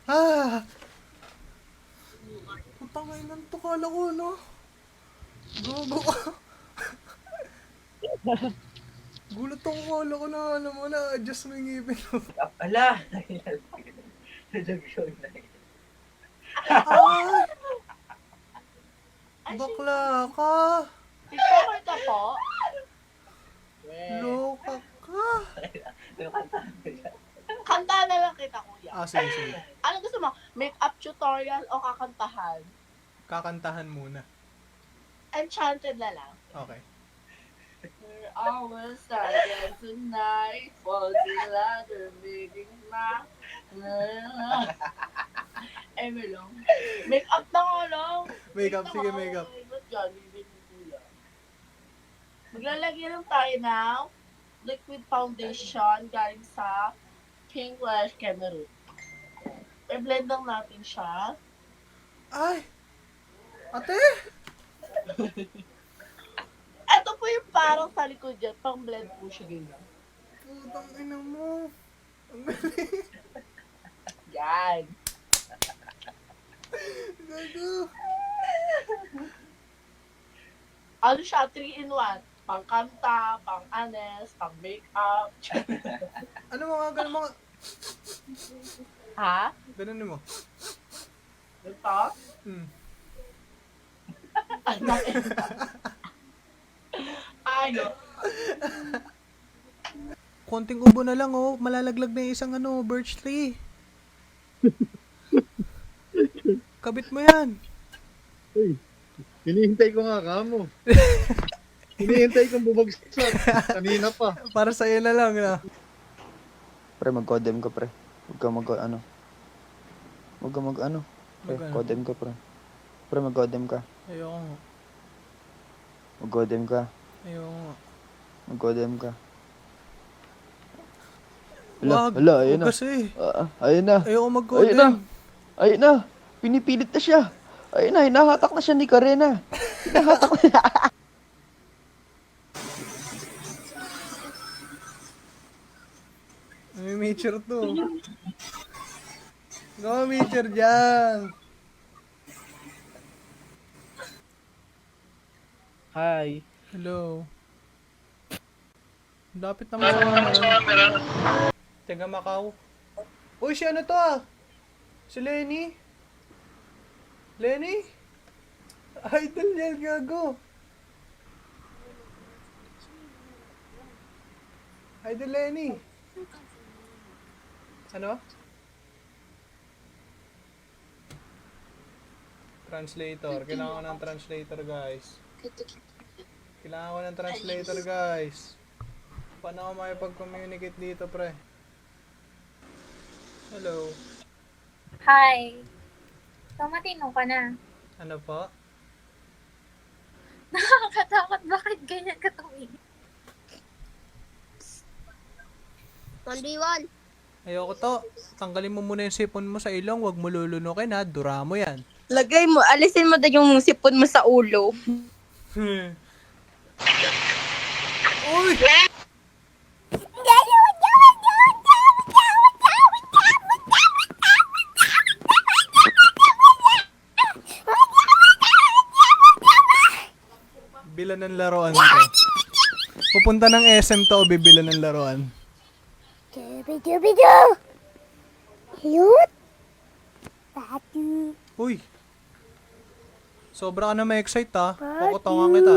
Ah! Putangay ng tukala ko, no? Gago ka. Gulat ako, kala ko na, alam mo na, adjust mo yung ngipin mo. Ala! Nag-show na yun. Ay! Ay, Bakla ka! TikToker ka po? Loka ka! Kanta na lang kita, kuya. Ah, sige, sige. Ano gusto mo? Make-up tutorial o kakantahan? Kakantahan muna. Enchanted na lang. Okay. We're always starting tonight, falling ladder, making my... Eh, melong. Make-up na nga lang. Makeup, sige, makeup. Ba't Jollibee ni kuya? Maglalagay lang tayo ng liquid foundation galing sa King Lash Cameroon. I-blend lang natin siya. Ay! Ate! Ito po yung parang sa likod dyan. Pang blend po siya ganyan. Putang ina mo. Ang galing. Yan. Gago. Ano siya? 3-in-1. Pang kanta, pang anes, pang make-up. Ano mga ganun mga... Ha? Ganun mo. Ito? Hmm. Ano? Konting ubo na lang, oh. Malalaglag na yung isang birch tree. Kabit mo yan. Uy, hinihintay ko nga kamo. Hinihintay kong bumagsak. Kanina pa. Para sa'yo na lang, na. Pre, mag-codem ka, pre. Huwag ka mag-ano. Huwag ka mag-ano. Pre, Mag-ano? codem ka, pre. Pre, mag-codem ka. Ayoko nga. Mag-codem ka. Ayoko nga. Mag-codem ka. Hala, Wag. hala, ayun na. Wag kasi. Ayun na. Ayoko Ayun na. mag-codem. Ayun na. Pinipilit na siya. Ayun na, hinahatak na siya ni Karena. Hinahatak na siya. May nature to. No nature dyan. Hi. Hello. Lapit naman sa camera. Taga Macau. Uy, si ano to ah? Si Lenny? Lenny? Idol yan, gago. Idol Lenny. Ano? Translator. Kailangan ko ng translator, guys. Kailangan ko ng translator, guys. Paano ako makipag-communicate dito, pre? Hello. Hi. So, matino ka na. Ano po? Nakakatakot. Bakit ganyan ka tumingin? 1v1. Ayoko to. Tanggalin mo muna yung sipon mo sa ilong. Huwag mo lulunukin ha. Dura mo yan. Lagay mo, alisin mo daw yung sipon mo sa ulo. Uy! Bila ng laruan to. Pupunta ng SM to o bibila ng laruan. Dubi-dubi-do! Cute! Patu! Uy! Sobra ka na ma-excite ha. Kukutangan kita.